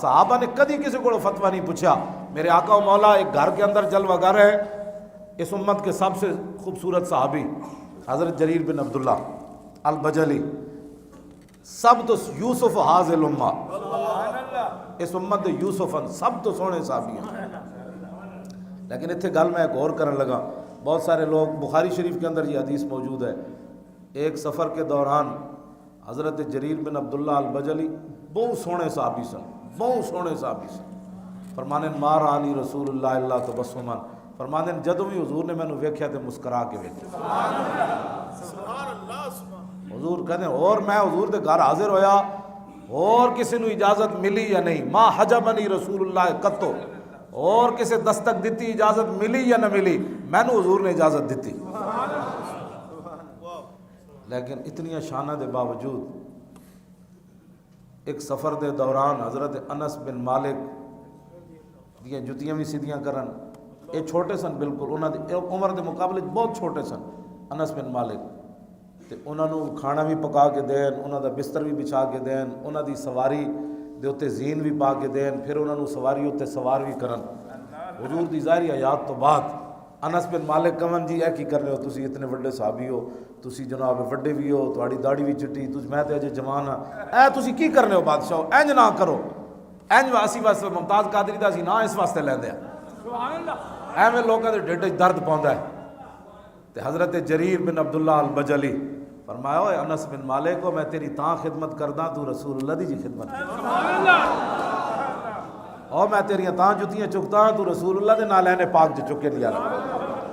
صحابہ نے کدی کسی کو فتویٰ نہیں پوچھا. میرے آقا و مولا ایک گھر کے اندر جلوہ گر ہے. اس امت کے سب سے خوبصورت صحابی حضرت جریر بن عبداللہ البجلی، سب تو یوسف حاضل الامہ، اس امت دے یوسفن سب تو سونے صحابی ہیں. لیکن اتنے گل میں ایک اور کرنے لگا. بہت سارے لوگ، بخاری شریف کے اندر یہ حدیث موجود ہے، ایک سفر کے دوران حضرت جریر بن عبداللہ البجلی بہت سونے صحابی سن، بہت سونے صحابی سن. فرمانے مار آنی رسول اللہ اللہ تبسمن، فرمانے جدوں بھی حضور نے مینوں ویکھیا تے مسکرا کے ویکھیا. حضور کہتے ہیں اور میں حضور دے گھر حاضر ہویا اور کسی نو اجازت ملی یا نہیں، ما حجبنی رسول اللہ قطو، اور کسی دستک دیتی اجازت ملی یا نہ ملی، میں نے حضور نے اجازت دیتی. لیکن اتنی شانہ دے باوجود ایک سفر دے دوران حضرت انس بن مالک دیاں جتیاں بھی سیدھیاں کرن، یہ چھوٹے سن بالکل، انہاں دی عمر دے مقابلے بہت چھوٹے سن انس بن مالک، تے انہاں نو کھانا بھی پکا کے دین، انہاں دا بستر بھی بچھا کے دین، انہاں دی سواری دے اتے زین بھی پا کے دین، پھر انہاں نو سواری اتے سوار بھی کرن. حضور دی ظاہری حیات تو بعد انس بن مالک کمن جی اے کی کر رہے ہو، تسی اتنے وڈے صحابی ہو، تسی جناب وڈے بھی ہو، تہاڈی داڑھی بھی چٹی، میں تے اجے جوان ہاں، اے تسی کی کر رہے ہو بادشاہ، انج نہ کرو، انج اسی واسطے ممتاز قادری دا اسی نہ اس واسطے لیندے ہاں، ایویں لوکاں دے ڈھڈ وچ درد پوندا ہے. تے حضرت جریر بن عبداللہ البجلی فرمایا اوے انس بن مالک کو میں تیری تاں خدمت کردا تو رسول اللہ دی جی خدمت کردا، اور میں تیریاں تاں جتیاں چکتا تو رسول اللہ دے نالین پاک جو چکے نہیں آ.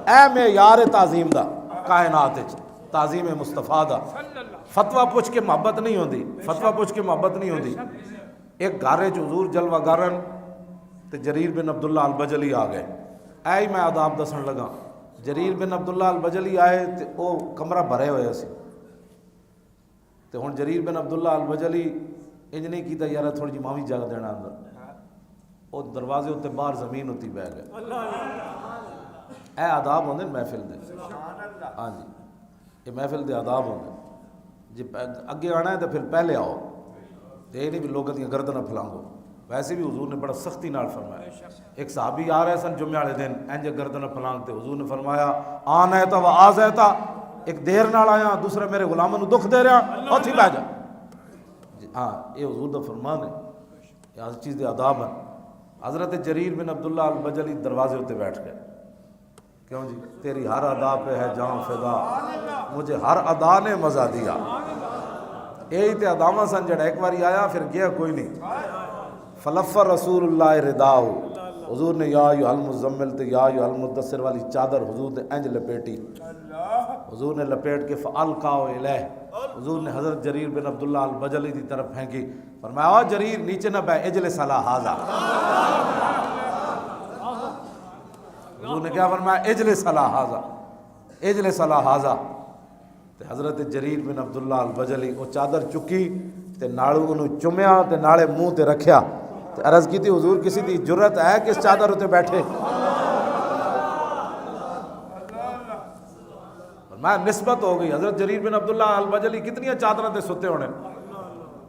اے میں یار تعظیم دا کائنات وچ تعظیم مصطفیٰ دا فتویٰ پوچھ کے محبت نہیں ہوندی، فتویٰ پوچھ کے محبت نہیں ہوندی. ایک گھر وچ حضور جلوہ گرن تے جریر بن عبداللہ البجلی آ گئے. اے میں آداب دسن لگا. جریر بن عبداللہ البجلی آئے تے او کمرہ بھرے ہوئے سی، تے ہن جریر بن عبداللہ البجلی انج نہیں کیتا یار تھوڑی جی ماوی جگہ دینا اندر، او دروازے ہوتے باہر زمین ہوتی بہ گئے. اے آداب ہوندے محفل دے، ہاں جی یہ محفل دے آداب ہوندے. جی اگے آنا ہے تو پھر پہلے آؤ، یہ نہیں بھی لوگوں دیاں گردناں پھلانگو. ویسے بھی حضور نے بڑا سختی نال فرمایا. ایک صحابی آ رہے سن جمعے والے دن انج گردناں پھلانگتے، حضور نے فرمایا آنا ہے تو آز ہے تا، ایک دیر نال آیا، دوسرا میرے غلاموں دکھ دے رہا اتھی بہ جا. ہاں یہ حضور دا فرمان ہے، یہ ہر چیز دے آداب ہیں. حضرت جریر بن عبداللہ البجلی دروازے ہوتے بیٹھ گئے. کیوں جی؟ تیری ہر ادا پہ ہے جان فدا، مجھے ہر ادا نے مزہ دیا. یہی تے اداواں سن جڑا ایک باری آیا پھر گیا کوئی نہیں. فلفر رسول اللہ رداء، حضور نے یا ایھا المزمل تے یا ایھا المدثر والی چادر حضور نے انج لپیٹی، حضور نے لپیٹ کے فالقاء الیہ، حضور نے حضرت جریر بن عبداللہ البجلی کی طرف پھینکی. فرمایا او جریر نیچے نہ بیٹھ، اجلس علی ھذا. حضور نے کیا فرمایا؟ اجلس علی ھذا، اجلس علی ھذا. تے حضرت جریر بن عبداللہ البجلی وہ چادر چکی تے نالو انہوں چومیا تے نالے منہ تے رکھیا تے عرض کی تھی حضور کسی دی جرت ہے کہ اس چادر ہوتے بیٹھے؟ میں نسبت ہو گئی. حضرت جریر بن عبداللہ البجلی کتنی چادروں تے ستے ہونے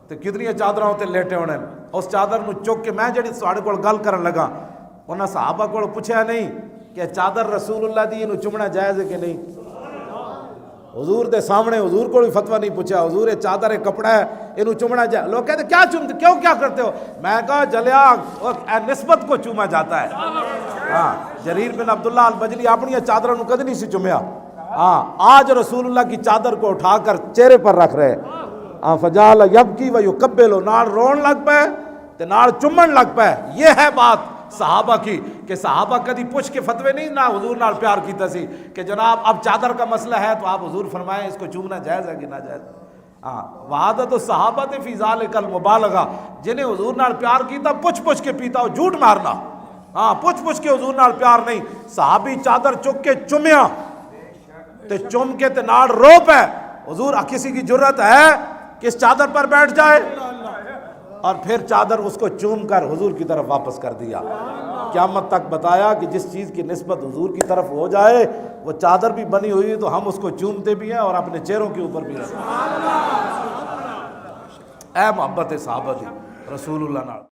تے کتنی چادروں تے لیٹے ہونے. اس چادر نو چک کے میں جڑی تواڈے کول گل کرن لگا انہاں صحابہ کول پوچھیا نہیں کہ چادر رسول اللہ دی انہوں چمنا جائز ہے کہ نہیں. حضور دے سامنے حضور کو بھی فتویٰ نہیں پوچھا. حضور یہ چادر کپڑا ہے انہوں چمنا جائے. لوگ کہتے کیا چومتے، کیوں کیا کرتے ہو؟ میں کہا جلیا نسبت کو چوما جاتا ہے. ہاں جریر بن عبداللہ البجلی اپنی چادروں کو کدی نہیں سی چومیا. ہاں آج رسول اللہ کی چادر کو اٹھا کر چہرے پر رکھ رہے. فجعل یبکی و یکبل، نال رون لگ پے تے نال چومن لگ پے. یہ ہے بات صحابہ کی کہ صحابہ کدی پوچھ کے فتوے نہیں نہ حضور نال پیار کیتا سی کہ جناب اب چادر کا مسئلہ ہے تو آپ حضور فرمائیں اس کو چومنا جائز ہے کہ نہ جائز. ہاں وعادت الصحابہ فی ذلک المبالغہ، جنہیں حضور نال پیار کیتا پوچھ پوچھ کے پیتا ہو جھوٹ مارنا. ہاں پوچھ پوچھ کے حضور نال پیار نہیں. صحابی چادر چک کے چومیا تے چوم کے تے نال رو پے. حضور کسی کی جرت ہے کہ اس چادر پر بیٹھ جائے؟ اور پھر چادر اس کو چوم کر حضور کی طرف واپس کر دیا. قیامت تک بتایا کہ جس چیز کی نسبت حضور کی طرف ہو جائے وہ چادر بھی بنی ہوئی تو ہم اس کو چومتے بھی ہیں اور اپنے چہروں کے اوپر بھی رکھتے ہیں. اے محبت صحابہ دی رسول اللہ نال.